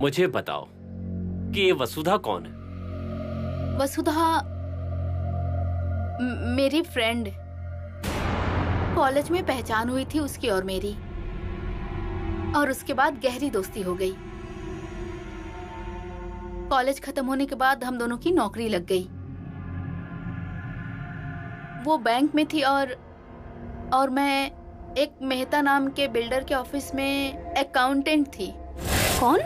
मुझे बताओ कि ये वसुधा कौन है? वसुधा मेरी फ्रेंड। कॉलेज में पहचान हुई थी उसकी और मेरी, और उसके बाद गहरी दोस्ती हो गई। कॉलेज खत्म होने के बाद हम दोनों की नौकरी लग गई। वो बैंक में थी और मैं एक मेहता नाम के बिल्डर के ऑफिस में अकाउंटेंट थी। कौन?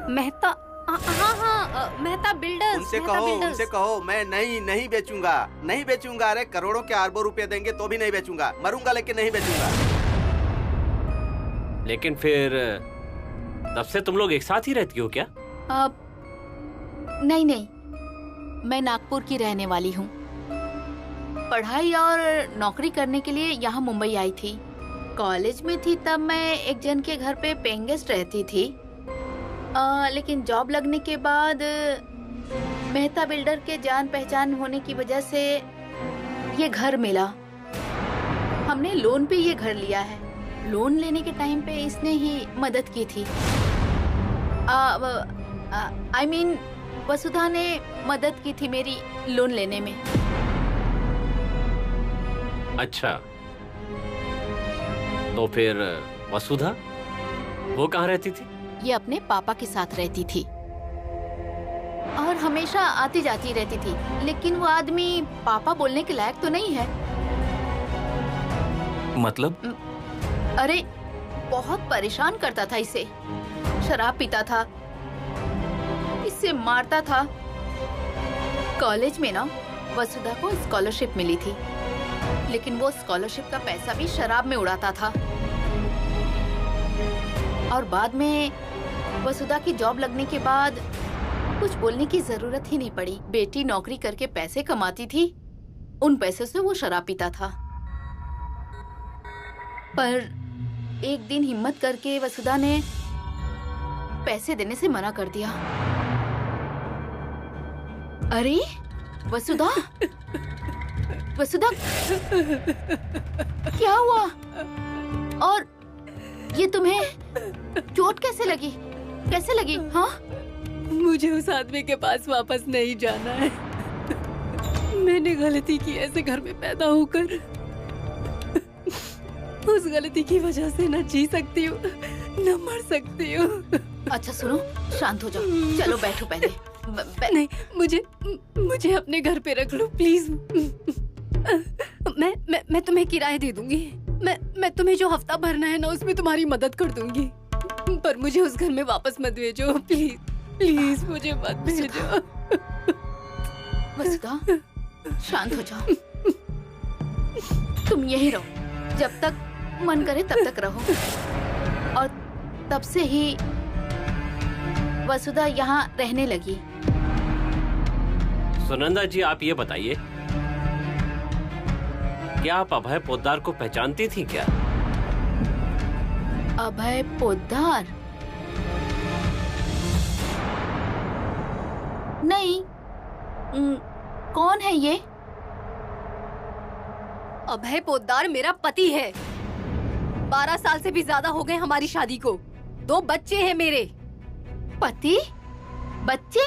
मेहता? हाँ, मेहता बिल्डर्स। उनसे कहो मैं नहीं बेचूंगा। अरे करोड़ों के अरबों रुपए देंगे तो भी नहीं बेचूंगा। मरूंगा लेकिन नहीं बेचूंगा। लेकिन फिर तब से तुम लोग एक साथ ही रहती हो क्या? नहीं, मैं नागपुर की रहने वाली हूँ। पढ़ाई और नौकरी करने के लिए यहाँ मुंबई आई थी। कॉलेज में थी तब मैं एक जन के घर पे पेइंग गेस्ट रहती थी। लेकिन जॉब लगने के बाद मेहता बिल्डर के जान पहचान होने की वजह से ये घर मिला। हमने लोन पे ये घर लिया है। लोन लेने के टाइम पे इसने ही मदद की थी। I mean, वसुधा ने मदद की थी मेरी लोन लेने में। अच्छा, तो फिर वसुधा वो कहाँ रहती थी? ये अपने पापा के साथ रहती थी और हमेशा आती जाती रहती थी। लेकिन वो आदमी पापा बोलने के लायक तो नहीं है। मतलब? अरे बहुत परेशान करता था इसे। शराब पीता था, इसे मारता था। कॉलेज में ना वसुधा को स्कॉलरशिप मिली थी, लेकिन वो स्कॉलरशिप का पैसा भी शराब में उड़ाता था। और बाद में वसुधा की जॉब लगने के बाद कुछ बोलने की जरूरत ही नहीं पड़ी। बेटी नौकरी करके पैसे कमाती थी, उन पैसे से वो शराब पीता था। पर एक दिन हिम्मत करके वसुधा ने पैसे देने से मना कर दिया। अरे वसुधा, वसुधा क्या हुआ? और ये तुम्हें चोट कैसे लगी? कैसे लगी? हाँ, मुझे उस आदमी के पास वापस नहीं जाना है। मैंने गलती की, ऐसे घर में पैदा होकर। उस गलती की वजह से न जी सकती हूँ न मर सकती हूँ। अच्छा सुनो, शांत हो जाओ। चलो बैठो पहले। नहीं, मुझे अपने घर पे रख लो प्लीज। मैं तुम्हें किराया दे दूंगी। मैं तुम्हें जो हफ्ता भरना है ना उसमें तुम्हारी मदद कर दूंगी। पर मुझे उस घर में वापस मत भेजो प्लीज। प्लीज मुझे मत भेजो। वसुधा शांत हो जाओ। तुम यही रहो, जब तक मन करे तब तक रहो। और तब से ही वसुधा यहाँ रहने लगी। सुनंदा जी, आप ये बताइए, क्या आप अभय पोद्दार को पहचानती थी क्या? अभय पोद्दार? नहीं। कौन है ये? अभय पोद्दार मेरा पति है। 12 साल से भी ज्यादा हो गए हमारी शादी को। 2 बच्चे हैं मेरे। पति? बच्चे?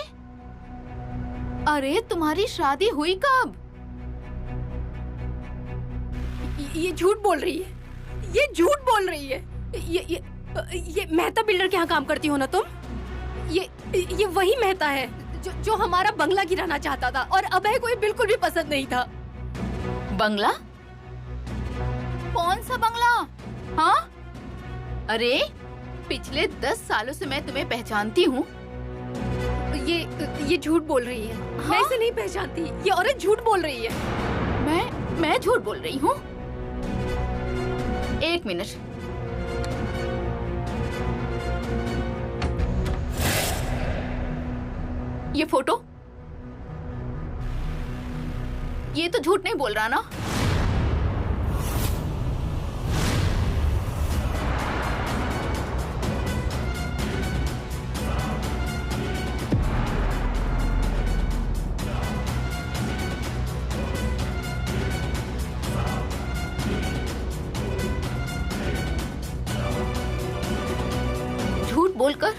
अरे तुम्हारी शादी हुई कब? ये झूठ बोल रही है। ये झूठ बोल रही है। ये मेहता बिल्डर के यहाँ काम करती हो ना तुम? ये वही मेहता है जो हमारा बंगला गिराना चाहता था और अभय को ये बिल्कुल भी पसंद नहीं था। बंगला? कौन सा बंगला? हाँ? अरे पिछले 10 सालों से मैं तुम्हें पहचानती हूँ। ये झूठ बोल रही है। हाँ? मैं इसे नहीं पहचानती। ये औरत झूठ बोल रही है। मैं झूठ बोल रही हूँ? एक मिनट। ये फोटो, ये तो झूठ नहीं बोल रहा ना? बोलकर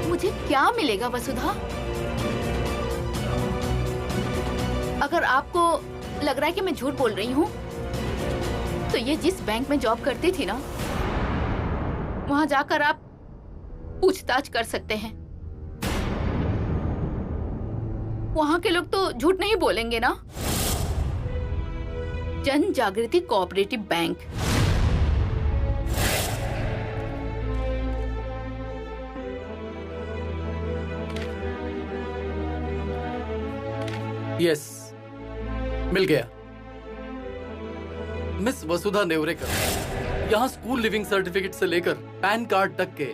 मुझे क्या मिलेगा वसुधा? अगर आपको लग रहा है कि मैं झूठ बोल रही हूँ, तो ये जिस बैंक में जॉब करती थी ना, वहां जाकर आप पूछताछ कर सकते हैं। वहां के लोग तो झूठ नहीं बोलेंगे ना। जन जागृति कोऑपरेटिव बैंक। यस, मिल गया। मिस वसुधा नेवरेकर। यहाँ स्कूल लिविंग सर्टिफिकेट से लेकर पैन कार्ड तक के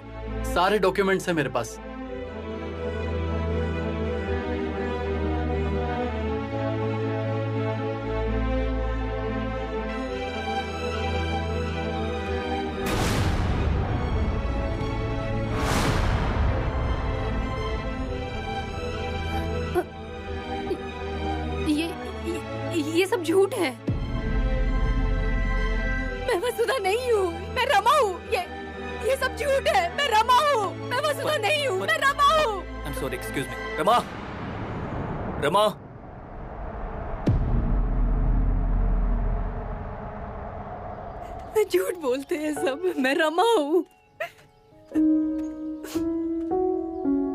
सारे डॉक्यूमेंट्स हैं मेरे पास। ये सब झूठ है। मैं वसुधा नहीं हूँ, मैं रमा हूँ। ये सब झूठ है। मैं रमा हूँ, मैं वसुधा नहीं हूँ, मैं रमा हूँ। I'm sorry, excuse me. Rama, Rama. झूठ बोलते हैं सब। मैं रमा हूँ।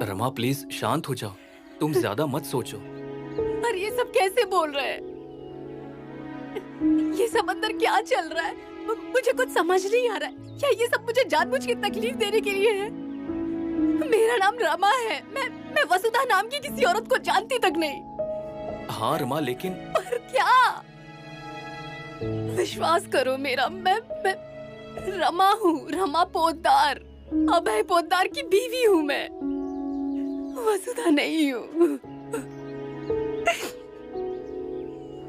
रमा प्लीज शांत हो जाओ, तुम ज्यादा मत सोचो। और ये सब कैसे बोल रहे हैं? ये सब अंदर क्या चल रहा है? मुझे कुछ समझ नहीं आ रहा है। क्या ये सब मुझे जानबूझ के तकलीफ देने के लिए है? मेरा नाम रमा है। मैं वसुधा नाम की किसी औरत को जानती तक नहीं। हाँ रमा, लेकिन और क्या? विश्वास करो मेरा, मैं रमा हूँ। रमा पोद्दार, अभय पोद्दार की बीवी हूँ मैं। वसुधा नहीं हूँ।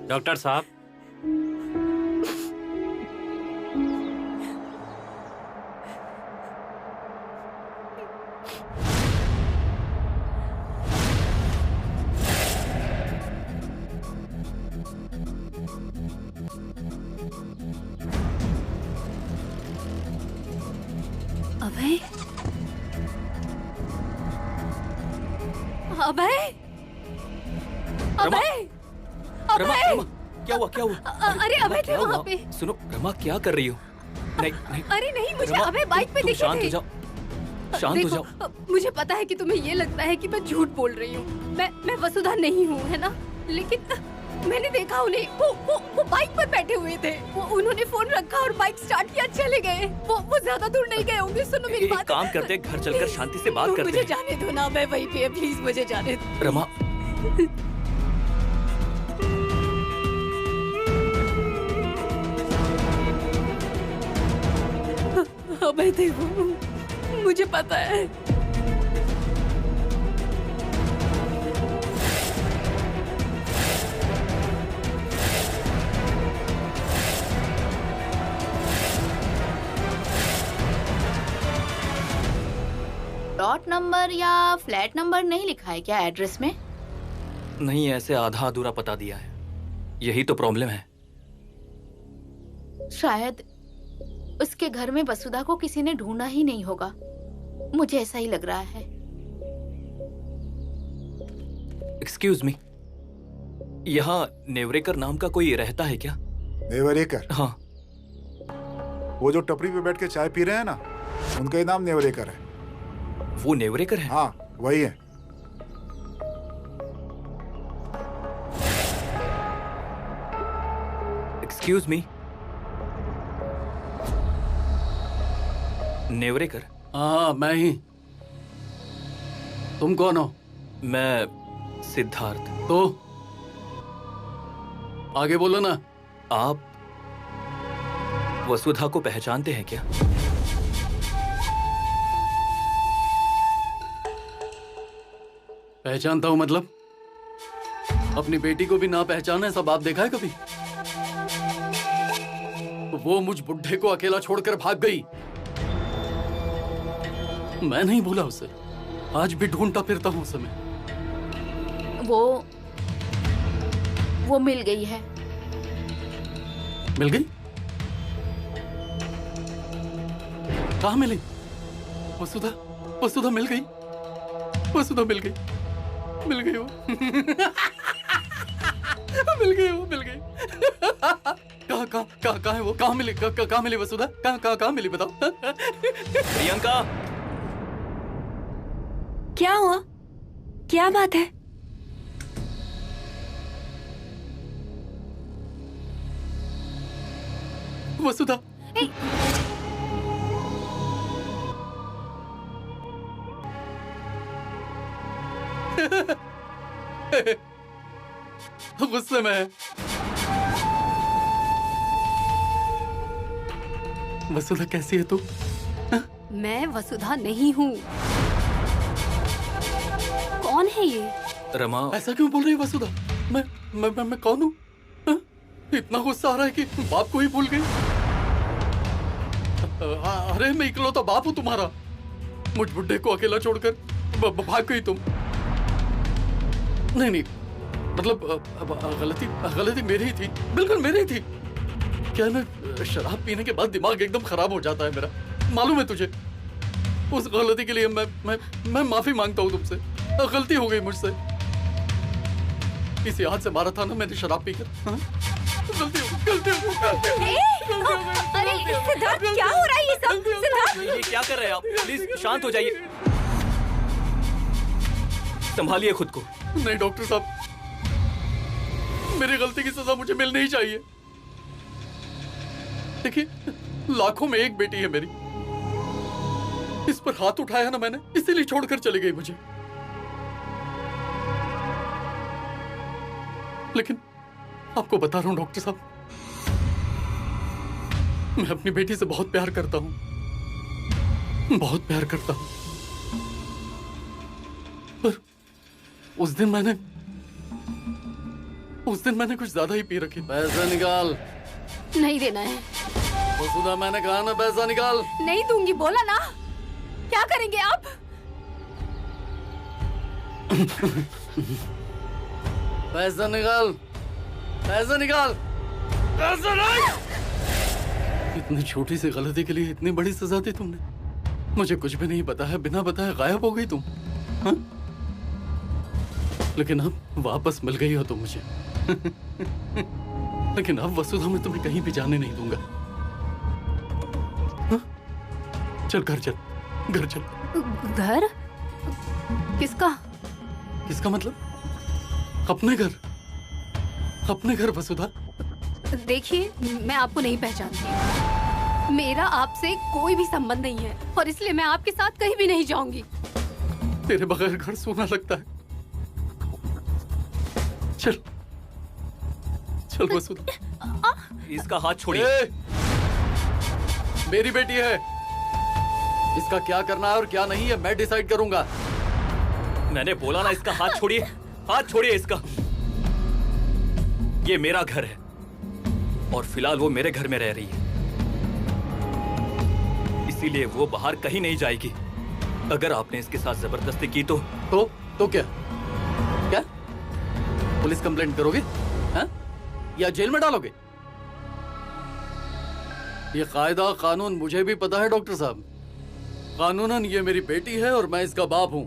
डॉक्टर साहब, अभय, अभय, अभय, रमा, रमा, क्या हुआ, क्या हुआ? अरे अभय थे वहाँ पे। सुनो रमा, क्या कर रही हो? नहीं नहीं, अरे नहीं, मुझे रमा, अभय बाइक पे तुम दिखे शांत थे। हो जाओ, शांत हो जाओ। मुझे पता है कि तुम्हें ये लगता है कि मैं झूठ बोल रही हूँ। मैं वसुधा नहीं हूँ, है ना? लेकिन मैंने देखा उन्हें। वो बाइक पर बैठे हुए थे। उन्होंने फोन रखा और बाइक स्टार्ट किया, चले गए। वो ज्यादा दूर नहीं गए होंगे। सुनो मेरी बात। काम करते हैं, घर चलकर शांति से बात करते मुझे हैं। जाने दो ना, मैं वहीं पे। प्लीज मुझे जाने दो। रमा, अभय थे वो, मुझे पता है। प्लॉट नंबर या फ्लैट नंबर नहीं लिखा है क्या एड्रेस में? नहीं, ऐसे आधा अधूरा पता दिया है। यही तो प्रॉब्लम है। शायद उसके घर में वसुधा को किसी ने ढूंढा ही नहीं होगा। मुझे ऐसा ही लग रहा है। एक्सक्यूज मी, यहाँ नेवरेकर नाम का कोई रहता है क्या? नेवरेकर? हाँ। वो जो टपरी पे बैठ के चाय पी रहे हैं ना, उनका ही नाम नेवरेकर है। वो नेवरेकर है? हाँ, वही है। Excuse me, Nevrekar? हाँ, मैं ही। तुम कौन हो? मैं सिद्धार्थ। तो आगे बोलो ना। आप वसुधा को पहचानते हैं क्या? पहचानता हूं मतलब? अपनी बेटी को भी ना पहचाना सब आप देखा है कभी? वो मुझ बुढ़े को अकेला छोड़कर भाग गई। मैं नहीं भूला उसे, आज भी ढूंढता फिरता हूं उसे मैं। वो मिल गई है। मिल गई? कहाँ मिली? वसुधा? वसुधा मिल गई, वसुधा मिल गई, मिल गई वो मिल गई वो, मिल गई। कहाँ है वो? कहाँ मिली? कहाँ मिली वसुधा? कहाँ मिली बताओ। प्रियंका, क्या हुआ? क्या बात है? वसुधा, गुस्से में है। वसुधा कैसी है तू? मैं वसुधा नहीं हूँ। कौन है ये? रमा, ऐसा क्यों बोल रही है वसुधा? मैं कौन हूँ? इतना गुस्सा आ रहा है कि बाप को ही भूल गई। अरे मैं इकलौता बाप हूँ तुम्हारा। मुझ बुड्ढे को अकेला छोड़कर भाग गई तुम। नहीं, मतलब गलती मेरी ही थी, बिल्कुल मेरी ही थी। क्या ना, शराब पीने के बाद दिमाग एकदम खराब हो जाता है मेरा, मालूम है तुझे। उस गलती के लिए मैं माफी मांगता हूँ तुमसे। गलती हो गई मुझसे। इसी हाथ से मारा था ना मैंने शराब पीकर। गलती हो गई। अरे सिद्धार्थ, क्या हो रहा है ये सब? सिद्धार्थ, ये क्या कर रहे हैं आप? प्लीज शांत हो जाइए, संभालिए खुद को। नहीं डॉक्टर साहब, मेरी गलती की सजा मुझे मिलनी ही चाहिए। देखिए, लाखों में एक बेटी है मेरी। इस पर हाथ उठाया ना मैंने, इसीलिए छोड़कर चली गई मुझे। लेकिन आपको बता रहा हूं डॉक्टर साहब, मैं अपनी बेटी से बहुत प्यार करता हूं, बहुत प्यार करता हूं। पर उस दिन मैंने कुछ ज्यादा ही पी रखी। पैसा निकाल। नहीं देना है। वसुधा, मैंने कहा ना पैसा निकाल। नहीं दूंगी, बोला ना। क्या करेंगे आप? पैसा निकाल, पैसा निकाल, पैसा नहीं। इतनी छोटी सी गलती के लिए इतनी बड़ी सजा दी तुमने। मुझे कुछ भी नहीं पता है, बिना बताए गायब हो गई तुम। हाँ? लेकिन अब वापस मिल गई हो तुम मुझे। लेकिन अब वसुधा मैं तुम्हें कहीं भी जाने नहीं दूंगा। हाँ? चल घर चल, घर चल। घर? किसका? किसका मतलब? अपने घर, अपने घर वसुधा। देखिए, मैं आपको नहीं पहचानती। मेरा आपसे कोई भी संबंध नहीं है और इसलिए मैं आपके साथ कहीं भी नहीं जाऊंगी। तेरे बगैर घर सोना लगता है। चल चल वसुधा। इसका हाथ छोड़िए। मेरी बेटी है, इसका क्या करना है और क्या नहीं है मैं डिसाइड करूंगा। मैंने बोला ना, इसका हाथ छोड़िए, हाथ छोड़िए इसका। ये मेरा घर है और फिलहाल वो मेरे घर में रह रही है, इसीलिए वो बाहर कहीं नहीं जाएगी। अगर आपने इसके साथ जबरदस्ती की तो क्या क्या पुलिस कंप्लेंट करोगे? हाँ? या जेल में डालोगे? ये कायदा कानून मुझे भी पता है डॉक्टर साहब। कानूनन ये मेरी बेटी है और मैं इसका बाप हूं।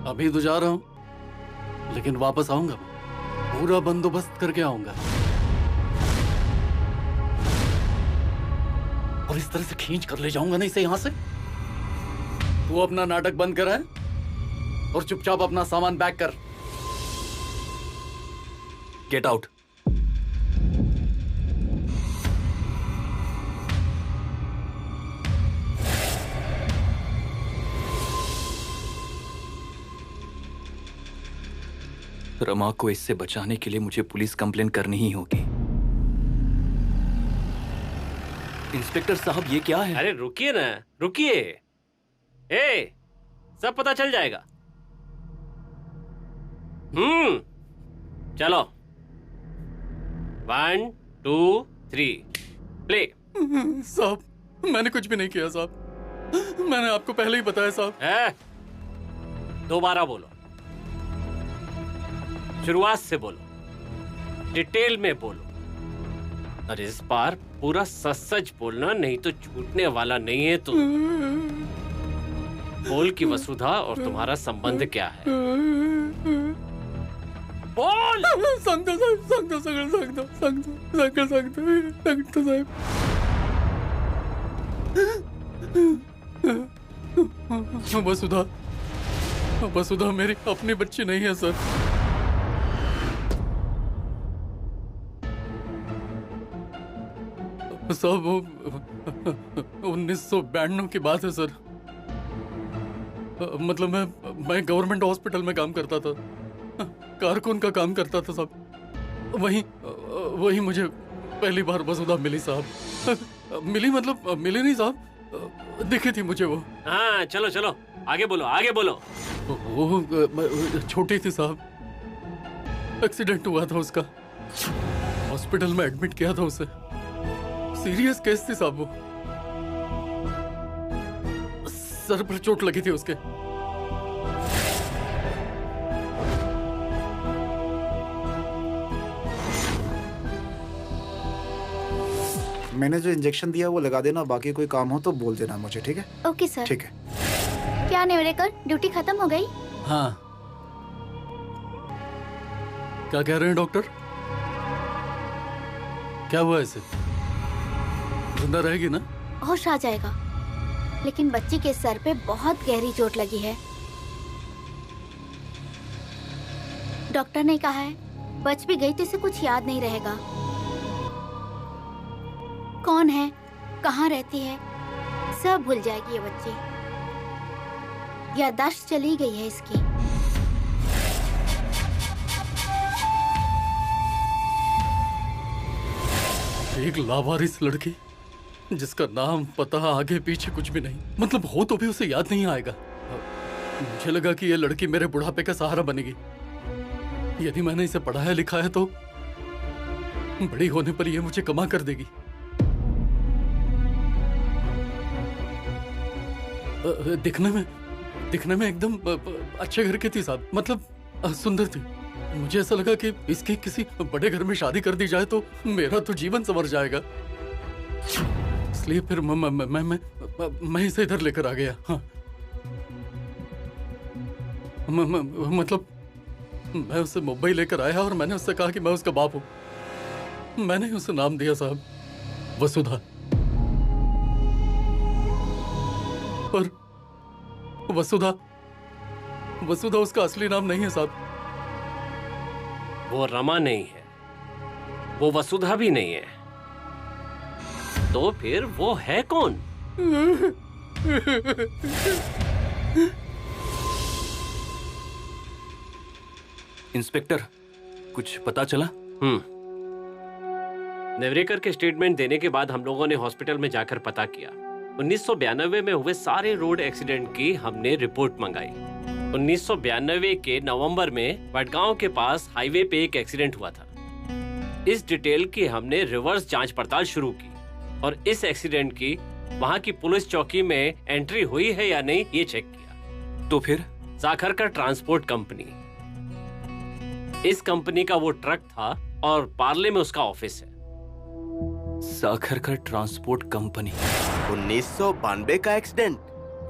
अभी तो जा रहा हूं, लेकिन वापस आऊंगा, पूरा बंदोबस्त करके आऊंगा और इस तरह से खींच कर ले जाऊंगा ना इसे यहां से। तू अपना नाटक बंद कर है और चुपचाप अपना सामान पैक कर। Get out. रमा को इससे बचाने के लिए मुझे पुलिस कंप्लेंट करनी ही होगी। इंस्पेक्टर साहब, ये क्या है? अरे रुकिए ना, रुकिए। ए, सब पता चल जाएगा। चलो 1 2 3 प्ले। साहब, मैंने कुछ भी नहीं किया साहब, मैंने आपको पहले ही बताया साहब। दोबारा बोलो, शुरुआत से बोलो, डिटेल में बोलो और इस बार पूरा सच सच बोलना, नहीं तो छूटने वाला नहीं है तू। बोल कि वसुधा और तुम्हारा संबंध क्या है? बोल। सांगतो साहेब, सांगतो सगळं सांगतो, सगळं सांगतो साहेब। वसुधा मेरी अपनी बच्ची नहीं है सर। सब 1992 की बात है सर। मतलब मैं गवर्नमेंट हॉस्पिटल में काम करता था, कारकुन का काम करता था साहब। वही मुझे पहली बार वसुधा मिली साहब। मिली मतलब मिली नहीं साहब, दिखी थी मुझे वो। हाँ चलो चलो आगे बोलो, आगे बोलो। वो छोटी थी साहब, एक्सीडेंट हुआ था उसका, हॉस्पिटल में एडमिट किया था उसे। सीरियस केस थी साहब, वो सर पर चोट लगी थी उसके। मैंने जो इंजेक्शन दिया वो लगा देना, बाकी कोई काम हो तो बोल देना मुझे, ठीक है? Okay sir. ठीक है। क्या नेवरेकर, ड्यूटी खत्म हो गई? हाँ। क्या कह रहे हैं डॉक्टर? क्या हुआ इसे? जिंदा रहेगी ना? होश आ जाएगा, लेकिन बच्ची के सर पे बहुत गहरी चोट लगी है। डॉक्टर ने कहा है बच भी गई तो इसे कुछ याद नहीं रहेगा। कौन है, कहाँ रहती है, सब भूल जाएगी ये बच्ची। याददाश्त चली गई है इसकी। एक लावारिस लड़की जिसका नाम पता आगे पीछे कुछ भी नहीं, मतलब हो तो भी उसे याद नहीं आएगा। मुझे लगा कि ये लड़की मेरे बुढ़ापे का सहारा बनेगी। यदि मैंने इसे पढ़ाया लिखाया तो बड़ी होने पर ये मुझे कमा कर देगी। दिखने में एकदम अच्छे घर की थी साहब, मतलब सुंदर थी। मुझे ऐसा लगा कि इसकी किसी बड़े घर में शादी कर दी जाए तो मेरा तो जीवन संवर जाएगा। इसलिए फिर मैं इसे इधर लेकर आ गया। हाँ। मतलब मैं उसे मुंबई लेकर आया और मैंने उससे कहा कि मैं उसका बाप हूं। मैंने उसे नाम दिया साहब वसुधा। पर वसुधा उसका असली नाम नहीं है साहब। वो रमा नहीं है, वो वसुधा भी नहीं है, तो फिर वो है कौन? इंस्पेक्टर, कुछ पता चला? नेवरेकर के स्टेटमेंट देने के बाद हम लोगों ने हॉस्पिटल में जाकर पता किया। 1992 में हुए सारे रोड एक्सीडेंट की हमने रिपोर्ट मंगाई। 1992 के नवंबर में वडगांव के पास हाईवे पे एक एक्सीडेंट हुआ था। इस डिटेल की हमने रिवर्स जांच पड़ताल शुरू की और इस एक्सीडेंट की वहां की पुलिस चौकी में एंट्री हुई है या नहीं ये चेक किया। तो फिर जाखरकर ट्रांसपोर्ट कंपनी, इस कंपनी का वो ट्रक था और पार्ले में उसका ऑफिस है। जाखरकर ट्रांसपोर्ट कंपनी। 1992 का एक्सीडेंट?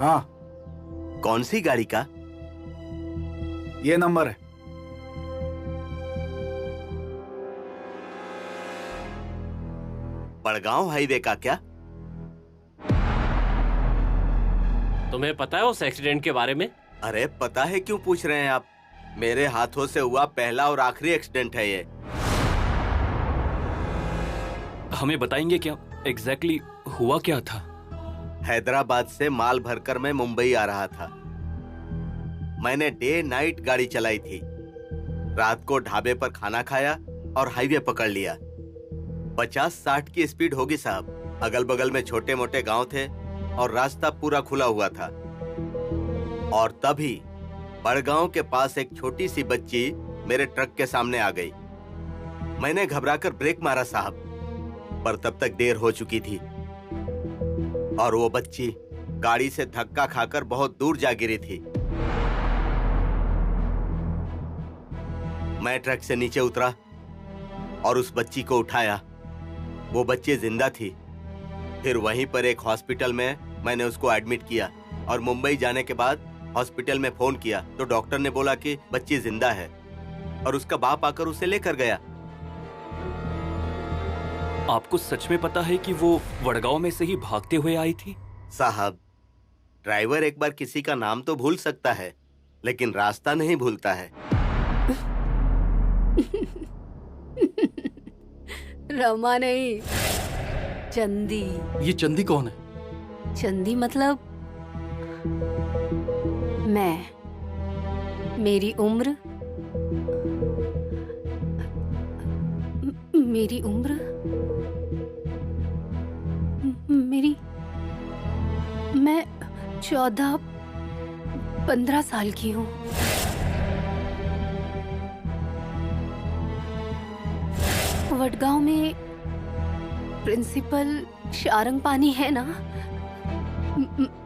हाँ। कौन सी गाड़ी का? ये नंबर है। बड़गांव हाईवे का क्या? तुम्हें पता है उस एक्सीडेंट के बारे में? अरे पता है, क्यों पूछ रहे हैं आप? मेरे हाथों से हुआ पहला और आखिरी एक्सीडेंट है ये। हमें बताएंगे क्या एग्जैक्टली हुआ क्या था? हैदराबाद से माल भरकर मैं मुंबई आ रहा था। मैंने डे नाइट गाड़ी चलाई थी। रात को ढाबे पर खाना खाया और हाईवे पकड़ लिया। 50-60 की स्पीड होगी साहब। अगल बगल में छोटे मोटे गांव थे और रास्ता पूरा खुला हुआ था। और तभी बड़गांव के पास एक छोटी सी बच्ची मेरे ट्रक के सामने आ गई। मैंने घबराकर ब्रेक मारा साहब, पर तब तक देर हो चुकी थी और वो बच्ची गाड़ी से धक्का खाकर बहुत दूर जा गिरी थी। मैं ट्रक से नीचे उतरा और उस बच्ची को उठाया वो बच्ची जिंदा थी। फिर वहीं पर एक हॉस्पिटल में मैंने उसको एडमिट किया और मुंबई जाने के बाद हॉस्पिटल में फोन किया तो डॉक्टर ने बोला कि बच्ची जिंदा है और उसका बाप आकर उसे लेकर गया। आपको सच में पता है कि वो वडगांव में से ही भागते हुए आई थी? साहब, ड्राइवर एक बार किसी का नाम तो भूल सकता है लेकिन रास्ता नहीं भूलता है। रमा नहीं, चंदी। ये चंदी कौन है? चंदी मतलब मैं, मेरी उम्र, मेरी 14-15 साल की हूँ। वडगांव में प्रिंसिपल शारंग पानी है ना,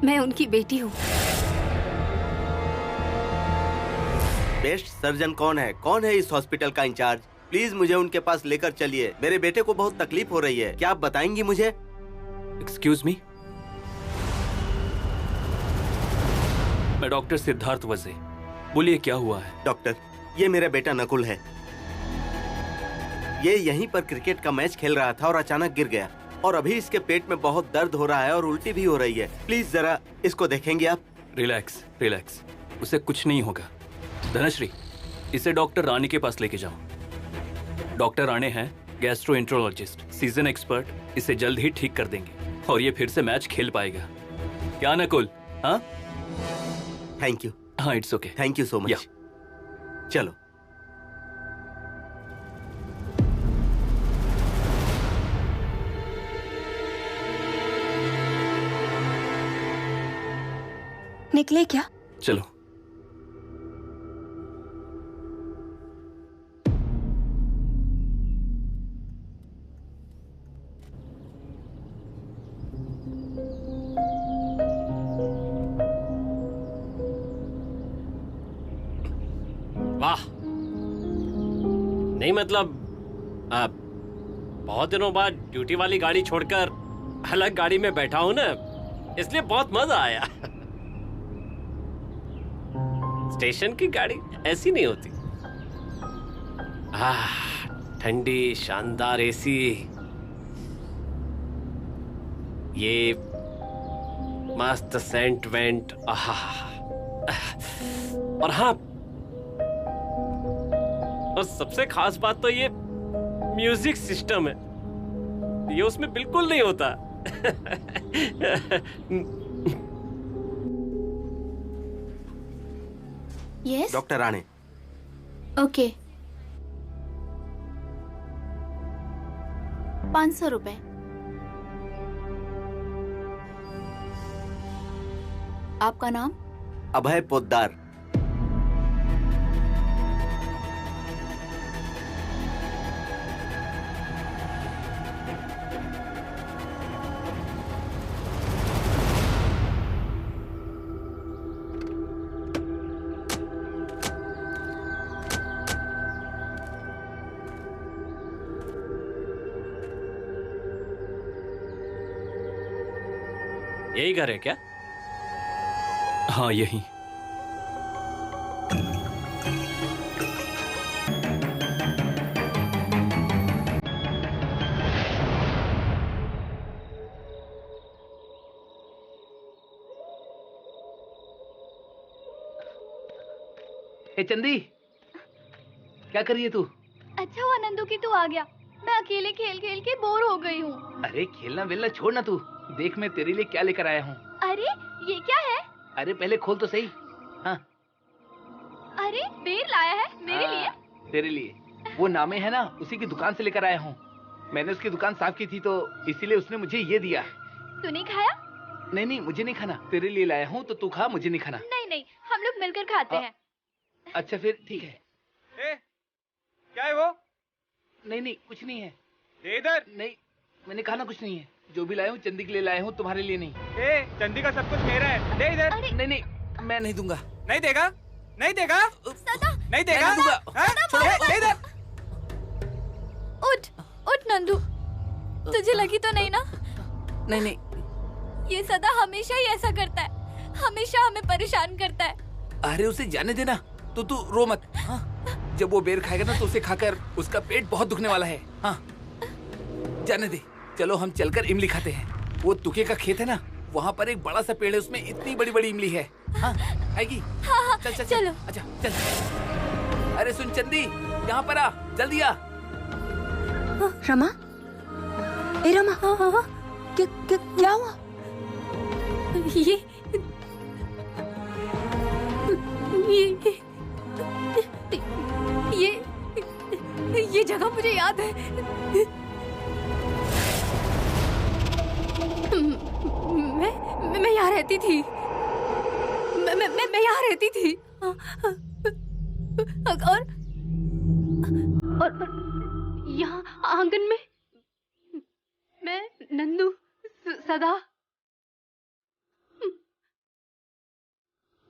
मैं उनकी बेटी हूँ। बेस्ट सर्जन कौन है? कौन है इस हॉस्पिटल का इंचार्ज? प्लीज मुझे उनके पास लेकर चलिए। मेरे बेटे को बहुत तकलीफ हो रही है। क्या आप बताएंगी मुझे? एक्सक्यूज मी, मैं डॉक्टर सिद्धार्थ वजे। बोलिए क्या हुआ है? डॉक्टर, ये मेरा बेटा नकुल है। ये यहीं पर क्रिकेट का मैच खेल रहा था और अचानक गिर गया और अभी इसके पेट में बहुत दर्द हो रहा है और उल्टी भी हो रही है। प्लीज जरा इसको देखेंगे आप? रिलैक्स रिलैक्स, उसे कुछ नहीं होगा। धनश्री, इसे डॉक्टर रानी के पास लेके जाओ। डॉक्टर राणे हैं गैस्ट्रोएंट्रोलॉजिस्ट, सीजन एक्सपर्ट। इसे जल्द ही ठीक कर देंगे और ये फिर से मैच खेल पाएगा। क्या नकुल? हाँ, थैंक यू। हाँ, it's okay. Thank you so much. चलो। निकले क्या? चलो। वाह, नहीं मतलब बहुत दिनों बाद ड्यूटी वाली गाड़ी छोड़कर अलग गाड़ी में बैठा हूं ना, इसलिए बहुत मजा आया। स्टेशन की गाड़ी ऐसी नहीं होती। ठंडी शानदार एसी, ये मस्त सेंट वेंट, और हाँ, और सबसे खास बात तो ये म्यूजिक सिस्टम है, ये उसमें बिल्कुल नहीं होता। Yes doctor Rane. ओके, 500 रुपए। आपका नाम? अभय पोद्दार। यही घर है क्या? हाँ, यही। ए चंदी, क्या कर रही है तू? अच्छा हुआ नंदू कि तू आ गया। मैं अकेले खेल खेल के बोर हो गई हूँ। अरे खेलना वेलना छोड़ ना तू, देख मैं तेरे लिए क्या लेकर आया हूँ। अरे ये क्या है? अरे पहले खोल तो सही। हाँ। अरे बेर लाया है मेरे लिए? तेरे लिए। वो नामे है ना, उसी की दुकान से लेकर आया हूँ। मैंने उसकी दुकान साफ की थी तो इसीलिए उसने मुझे ये दिया। तूने खाया? नहीं नहीं, मुझे नहीं खाना, तेरे लिए लाया हूँ तो तू खा, मुझे नहीं खाना। नहीं नहीं, हम लोग मिलकर खाते हैं। अच्छा फिर ठीक है। क्या है वो? नहीं नहीं, कुछ नहीं है। दे इधर। नहीं, मैंने कहा ना कुछ नहीं है। जो भी लाया हूँ चंदी के लिए लाया हूँ, तुम्हारे लिए नहीं। चंदी का सब कुछ मेरा है, दे इधर। नहीं नहीं, मैं नहीं दूंगा। नहीं देगा? नहीं देगा? नहीं देगा? नहीं दूंगा। दे इधर। उठ उठ नंदू, तुझे लगी तो नहीं ना? नहीं नहीं। ये सदा हमेशा ही ऐसा करता है, हमेशा हमें परेशान करता है। अरे उसे जाने देना, तो तू रो मत। हाँ? जब वो बेर खाएगा ना तो उसे खाकर उसका पेट बहुत दुखने वाला है। हाँ जाने दे। चलो हम चलकर इमली खाते हैं। वो तुके का खेत है ना, वहाँ पर एक बड़ा सा पेड़ है, उसमें इतनी बड़ी बड़ी इमली है। हाँ आएगी? हाँ, चल चल चलो। अच्छा चल। अरे सुन चंदी, यहाँ पर आ, जल्दी आ। रमा, ए रमा, क्या हुआ? ये जगह मुझे याद है। मैं यहाँ रहती थी। मैं यहाँ रहती थी। और यहाँ आंगन में मैं नंदू सदा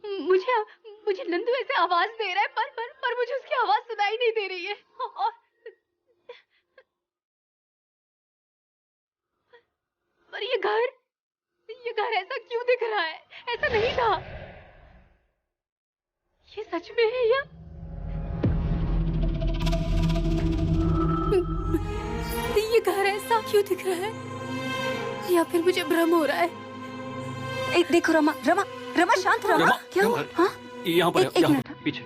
मुझे नंदू ऐसे आवाज दे रहा है, पर मुझे उसकी आवाज सुनाई नहीं दे रही है। और ये घर ऐसा क्यों दिख रहा है? ऐसा नहीं था। ये सच में है या ये घर ऐसा क्यों दिख रहा है, या फिर मुझे भ्रम हो रहा है? देखो रमा, शांत रहो। क्या हुआ? हाँ? यहाँ पर एक मिनट, पीछे।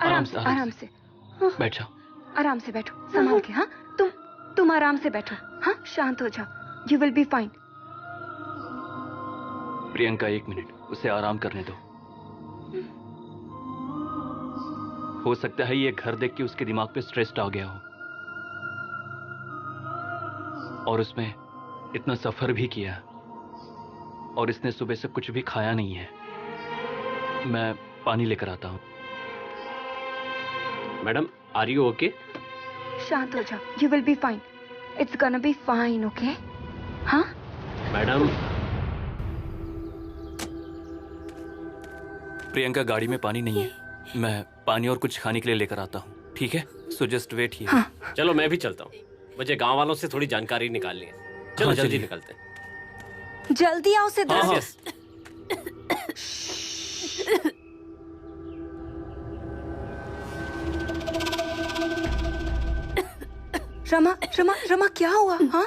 आराम से बैठ जाओ। आराम से बैठो, संभाल के। हाँ तुम आराम से बैठो। हाँ शांत हो जाओ, you will be fine. Priyanka एक मिनट, उसे आराम करने दो। हो सकता है ये घर देख के उसके दिमाग पे स्ट्रेस आ गया हो, और उसमें इतना सफर भी किया, और इसने सुबह से कुछ भी खाया नहीं है। मैं पानी लेकर आता हूँ। Madam, are you okay? शांत हो जाओ, you will be fine. It's gonna be fine, okay? हाँ मैडम। प्रियंका, गाड़ी में पानी नहीं है, मैं पानी और कुछ खाने के लिए लेकर आता हूँ, ठीक है? So just wait here. हाँ। चलो मैं भी चलता हूँ, मुझे गांव वालों से थोड़ी जानकारी निकालनी है। चलो हाँ, जल्दी चलिए। निकलते हैं। जल्दी आओ सिद्धार्थ। हाँ, रमा क्या हुआ? हाँ?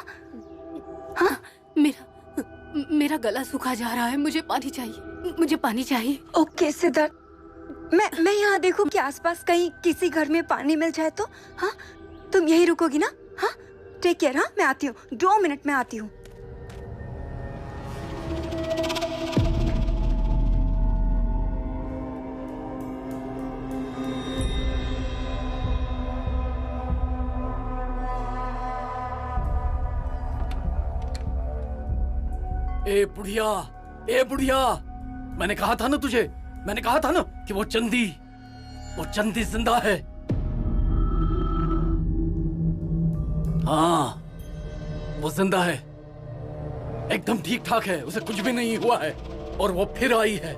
मेरा गला सूखा जा रहा है, मुझे पानी चाहिए। ओके सिद्धार्थ, मैं यहाँ देखूं कि आसपास कहीं किसी घर में पानी मिल जाए तो। हाँ तुम यही रुकोगी ना? हाँ टेक केयर। हाँ मैं आती हूँ, 2 मिनट में आती हूँ। ए बुढ़िया, मैंने कहा था ना तुझे, मैंने कहा था ना कि वो चंदी जिंदा है। हाँ वो जिंदा है, एकदम ठीक ठाक है, उसे कुछ भी नहीं हुआ है, और वो फिर आई है।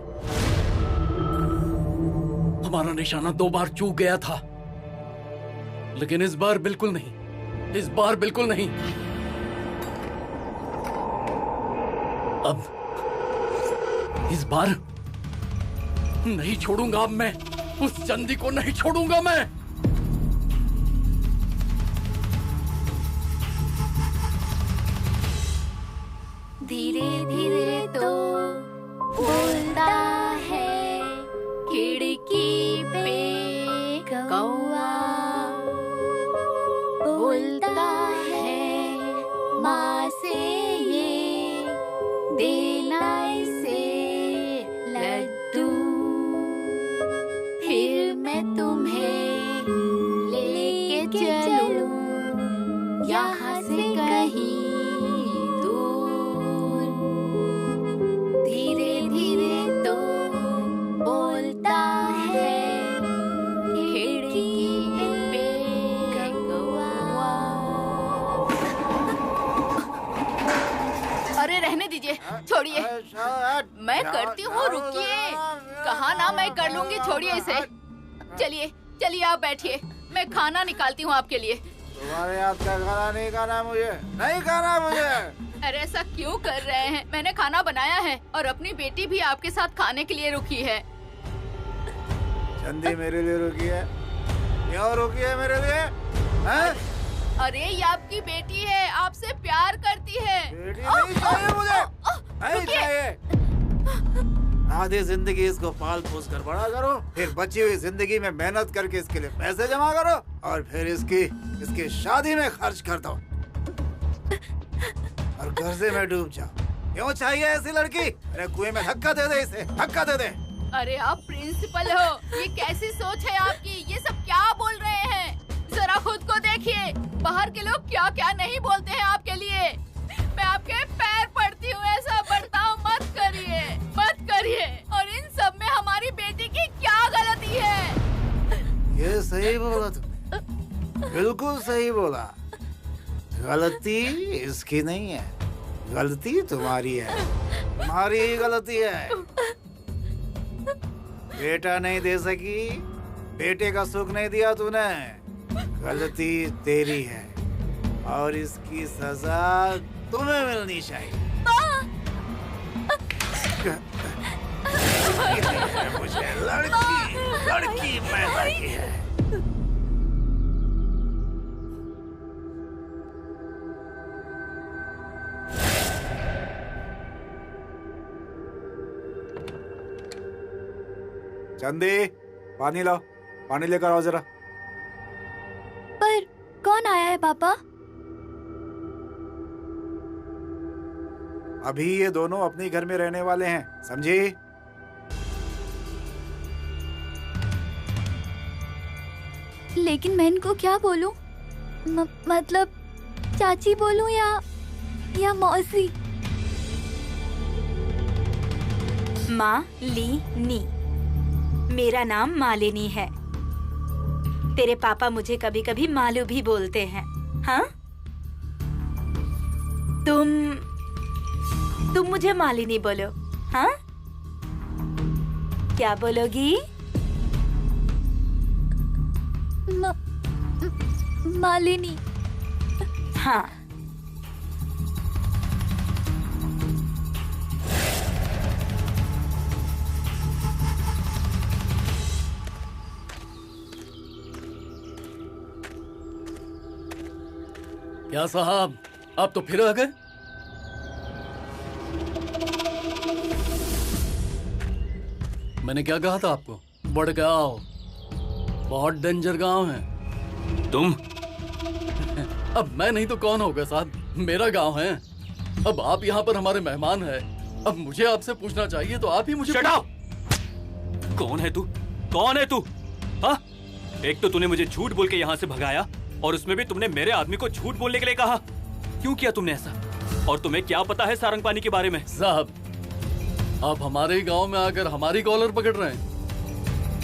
हमारा निशाना 2 बार चूक गया था, लेकिन इस बार बिल्कुल नहीं। अब इस बार नहीं छोड़ूंगा, अब मैं उस चंदी को नहीं छोड़ूंगा मैं। धीरे धीरे तो बोलता है खिड़की पे कौआ, बोलता है माँ से ये देना इसे लड्डू, फिर मैं तुम्हें लेके चलूं यहाँ से कहीं दूर। धीरे धीरे तो बोलता है खिड़की पे कौआ। अरे रहने दीजिए, छोड़िए, मैं करती हूँ, रुकिए। कहा ना मैं कर लूंगी, छोड़िए इसे। चलिए आप बैठिए, मैं खाना निकालती हूँ आपके लिए। तुम्हारे हाथ का खाना नहीं खाना मुझे, नहीं खाना मुझे। अरे ऐसा क्यों कर रहे हैं? मैंने खाना बनाया है और अपनी बेटी भी आपके साथ खाने के लिए रुकी है। चंदी मेरे लिए रुकी है? क्यों रुकी है मेरे लिए? हैं? अरे ये आपकी बेटी है, आपसे प्यार करती है। बेटी नहीं चाहिए मुझे, नहीं चाहिए। आधी जिंदगी इसको पाल पोस कर बड़ा करो, फिर बची हुई जिंदगी में मेहनत करके इसके लिए पैसे जमा करो और फिर इसकी शादी में खर्च कर दो और कर्जे में डूब जाओ। क्यों चाहिए ऐसी लड़की? अरे कुएं में धक्का दे दे, इसे धक्का दे दे। अरे आप प्रिंसिपल हो, ये कैसी सोच है आपकी? ये सब क्या बोल रहे हैं? जरा खुद को देखिए, बाहर के लोग क्या क्या नहीं बोलते हैं आपके लिए। मैं आपके पैर पड़ती हूँ, ऐसा बर्ताव मत करिए, मत करिए। और इन सब में हमारी बेटी की क्या गलती है? ये सही बोला तुमने, बिल्कुल सही बोला। गलती इसकी नहीं है, गलती तुम्हारी है, तुम्हारी ही गलती है। बेटा नहीं दे सकी, बेटे का सुख नहीं दिया तूने, गलती तेरी है और इसकी सजा तुम्हें मिलनी चाहिए। मुझे लड़की पैदा की है। चंदी, पानी लाओ, पानी लेकर आओ जरा। पर कौन आया है पापा? अभी ये दोनों अपने घर में रहने वाले हैं, समझी? लेकिन मैं इनको क्या बोलूं? मतलब चाची बोलूं या मौसी? मालिनी, मेरा नाम मालिनी है। तेरे पापा मुझे कभी कभी मालू भी बोलते हैं। हाँ, तुम मुझे मालिनी बोलो। हाँ, क्या बोलोगी? मालिनी। हाँ, क्या साहब, आप तो फिर आ गए? मैंने क्या कहा था आपको? बड़गांव बहुत डेंजर गांव है। तुम? अब मैं नहीं तो कौन होगा साहब, मेरा गांव है। अब आप यहाँ पर हमारे मेहमान हैं, अब मुझे आपसे पूछना चाहिए तो आप ही मुझे। Shut up! कौन है तू? कौन है तू? हाँ? एक तो तूने मुझे झूठ बोल के यहाँ से भगाया और उसमें भी तुमने मेरे आदमी को झूठ बोलने के लिए कहा। क्यों किया तुमने ऐसा? और तुम्हें क्या पता है सारंग पानी के बारे में? साहब, आप हमारे गांव में आकर हमारी कॉलर पकड़ रहे हैं।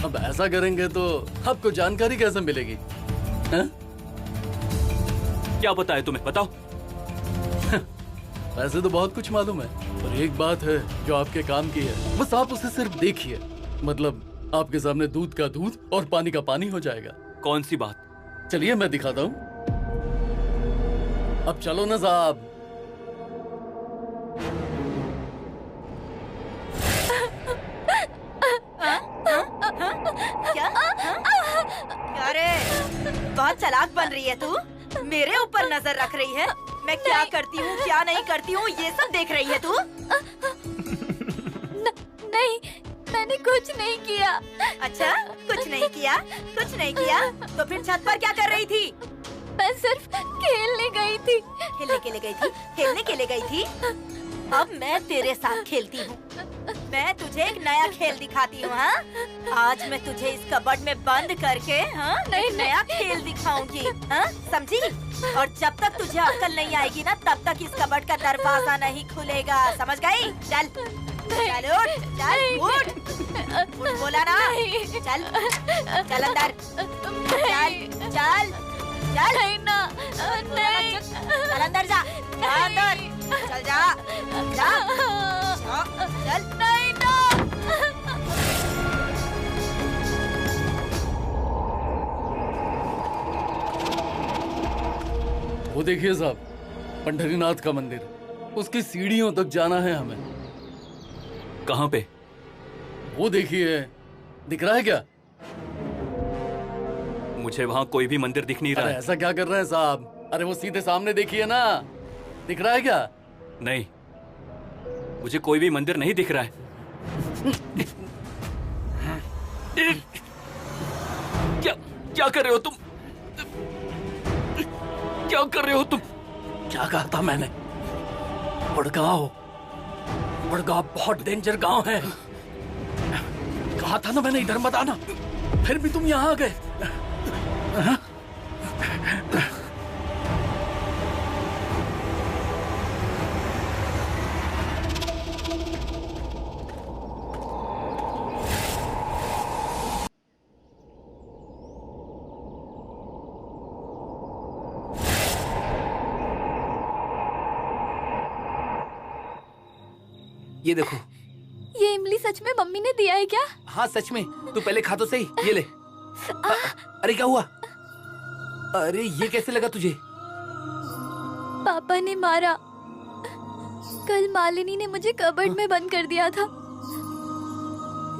अब ऐसा करेंगे तो आपको जानकारी कैसे मिलेगी? है? क्या पता है तुम्हें? बताओ। वैसे तो बहुत कुछ मालूम है, पर एक बात है जो आपके काम की है, बस आप उसे सिर्फ देखिए। मतलब आपके सामने दूध का दूध और पानी का पानी हो जाएगा। कौन सी बात? चलिए मैं दिखाता हूँ। अब चलो ना साहब। क्या? अरे बहुत चालाक बन रही है तू। मेरे ऊपर नजर रख रही है। मैं क्या करती हूँ क्या नहीं करती हूँ ये सब देख रही है तू। नहीं, मैंने कुछ नहीं किया। अच्छा, कुछ नहीं किया? कुछ नहीं किया तो फिर छत पर क्या कर रही थी? मैं सिर्फ खेलने गई थी। खेलने के लिए गई थी? खेलने के लिए गई थी? अब मैं तेरे साथ खेलती हूँ। मैं तुझे एक नया खेल दिखाती हूँ। हाँ, आज मैं तुझे इस कबर्ड में बंद करके नहीं नया खेल दिखाऊंगी। हाँ, समझी? और जब तक तुझे अक्ल नहीं आएगी ना, तब तक इस कबर्ड का दरवाजा नहीं खुलेगा। समझ गई? चल चल उठ, चल उठ, बोला ना? चल चल अंदर, चल चल चल। नहीं ना, नहीं। चल अंदर जा, जा अंदर, चल जा, जा, चल। नहीं ना। वो देखिए साहब, पंढरीनाथ का मंदिर, उसकी सीढ़ियों तक जाना है हमें। कहाँ पे? वो देखिए, दिख रहा है क्या? मुझे वहाँ कोई भी मंदिर दिख नहीं रहा अरे है। ऐसा क्या कर रहे हैं साहब? अरे वो सीधे सामने देखिए ना, दिख रहा है क्या? नहीं, मुझे कोई भी मंदिर नहीं दिख रहा है। क्या कर रहे हो तुम? क्या कर रहे हो तुम? क्या कहा था मैंने? वडगांव बहुत डेंजर गांव है। कहा था ना मैंने इधर मत आना, फिर भी तुम यहाँ आ गए। ये देखो। ये इमली सच में मम्मी ने दिया है क्या? हाँ सच में। तू पहले खा तो सही। ये ले। अरे क्या हुआ? अरे ये कैसे लगा तुझे? पापा ने मारा। कल मालिनी ने मुझे कबर्ड में बंद कर दिया था।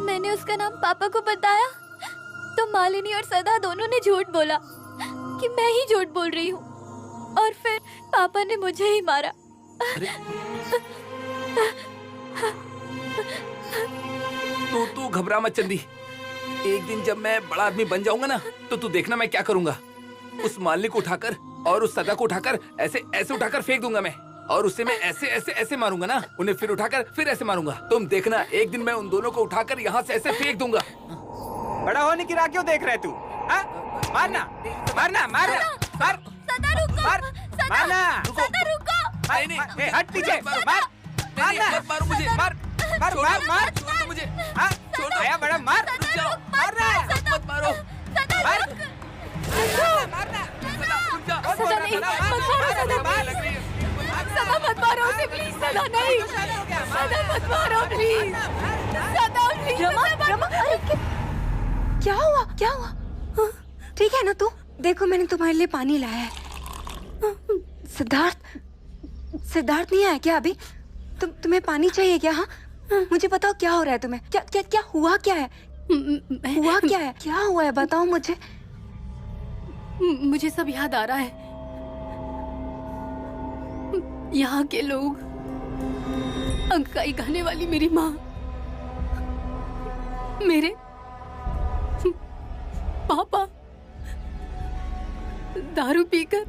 मैंने उसका नाम पापा को बताया तो मालिनी और सदा दोनों ने झूठ बोला कि मैं ही झूठ बोल रही हूँ, और फिर पापा ने मुझे ही मारा। तू घबरा मत चंदी। एक दिन जब मैं बड़ा आदमी बन जाऊंगा ना, तो तू देखना मैं क्या करूंगा। उस मालिनी को उठाकर और उस सदा को उठाकर ऐसे ऐसे उठाकर फेंक दूंगा मैं, और उससे मैं ऐसे ऐसे ऐसे मारूंगा ना, उन्हें फिर उठाकर फिर ऐसे मारूंगा। तुम देखना, एक दिन मैं उन दोनों को उठाकर यहाँ से ऐसे फेंक दूंगा। बड़ा होने की राह क्यों देख रहे तू? मारना मारना मारना मार। सदा रुको, मारना। सदा रुको। हट पीछे, मार मारना। मारो मुझे, मार मार मार मार छोड़ मुझे। छोड़ आया बड़ा, मार मारना। मत मारो। मारना। सदा नहीं, मत मारो सदा। सदा मत मारो उसे प्लीज। सदा नहीं, सदा मत मारो प्लीज। सदा प्लीज। रमा, अरे क्या हुआ? क्या हुआ? ठीक है ना तू? देखो मैंने तुम्हारे लिए पानी लाया है। सिद्धार्थ नहीं आया क्या अभी? तुम्हें पानी चाहिए क्या? हाँ, मुझे बताओ क्या हो रहा है तुम्हें? क्या हुआ? क्या है? हुआ क्या है? क्या हुआ है बताओ मुझे। मुझे सब याद आ रहा है। यहाँ के लोग, अंकाई गाने वाली मेरी माँ, मेरे पापा दारू पीकर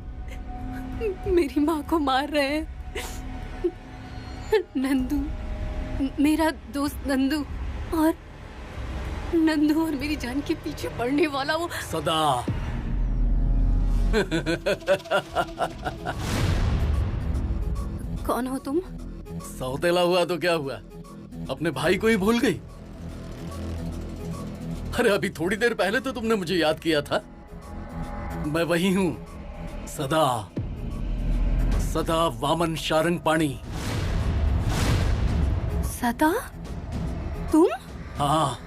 मेरी माँ को मार रहे हैं। नंदू, मेरा दोस्त नंदू और मेरी जान के पीछे पड़ने वाला वो सदा। कौन हो तुम? सौतेला हुआ तो क्या हुआ, अपने भाई को ही भूल गई? अरे अभी थोड़ी देर पहले तो तुमने मुझे याद किया था। मैं वही हूँ, सदा वामन शारंग पाणी। सदा? तुम? हाँ,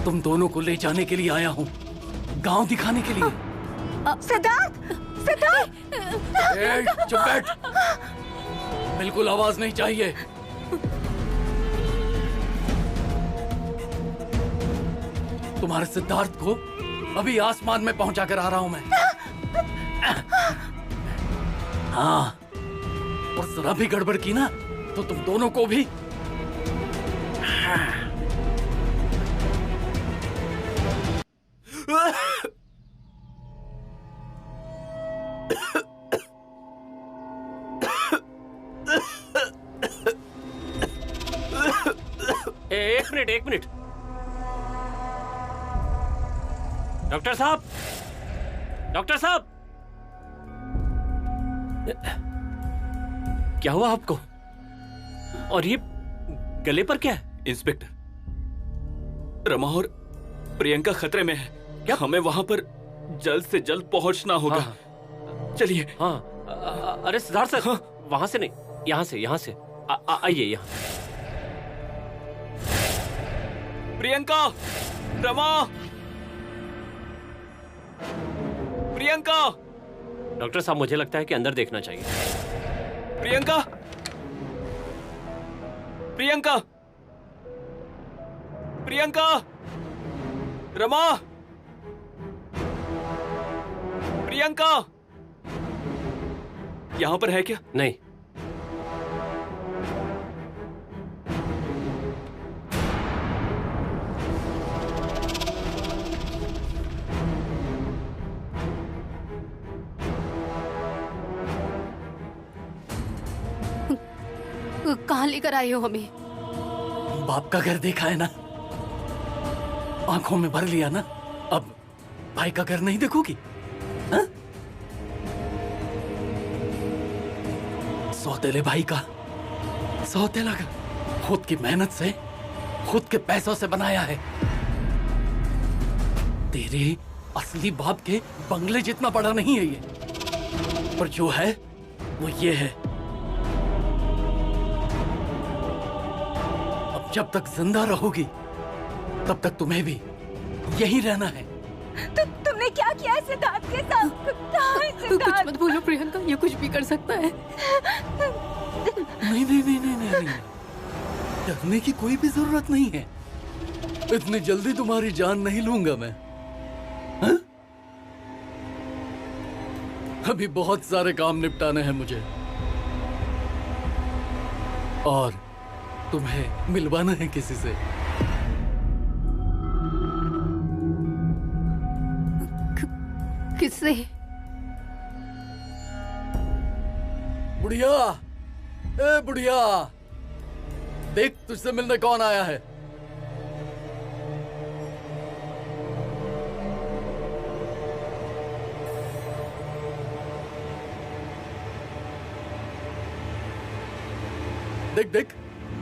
तुम दोनों को ले जाने के लिए आया हूँ, गांव दिखाने के लिए। सिद्धार्थ! चुप बैठ, बिल्कुल आवाज नहीं चाहिए। तुम्हारे सिद्धार्थ को अभी आसमान में पहुंचा कर आ रहा हूं मैं। हाँ, और जरा भी गड़बड़ की ना तो तुम दोनों को भी। एक मिनट डॉक्टर साहब, डॉक्टर साहब, क्या हुआ आपको? और ये गले पर क्या है? इंस्पेक्टर, रमा और प्रियंका खतरे में है। क्या? हमें वहां पर जल्द से जल्द पहुंचना होगा। हाँ। चलिए। हाँ, अरे सिद्धार्थ सर, हाँ। वहां से नहीं, यहाँ से आइए यहाँ। प्रियंका, रमा, प्रियंका। डॉक्टर साहब मुझे लगता है कि अंदर देखना चाहिए। प्रियंका, प्रियंका, प्रियंका, रमा, प्रियंका, यहां पर है क्या? नहीं। कहाँ लेकर आए हो हमें? बाप का घर देखा है ना, आंखों में भर लिया ना, अब भाई का घर नहीं देखोगी? हाँ? सौतेले भाई का, सौतेला का, खुद की मेहनत से, खुद के पैसों से बनाया है। तेरे असली बाप के बंगले जितना बड़ा नहीं है ये, पर जो है वो ये है। अब जब तक जिंदा रहोगी तब तक तुम्हें भी यही रहना है। तुमने क्या किया सिद्धार्थ के साथ? कुछ मत बोलो प्रियंका, ये कुछ भी कर सकता है। नहीं नहीं नहीं नहीं नहीं, नहीं। डरने की कोई भी जरूरत नहीं है। इतनी जल्दी तुम्हारी जान नहीं लूंगा मैं। हा? अभी बहुत सारे काम निपटाने हैं मुझे, और तुम्हें मिलवाना है किसी से। किससे? बुढ़िया, ए बुढ़िया, देख तुझसे मिलने कौन आया है। देख देख,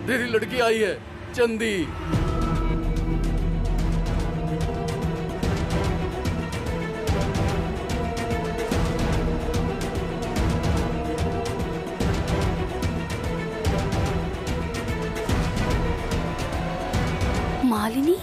तेरी लड़की आई है, चंदी। मालिनी?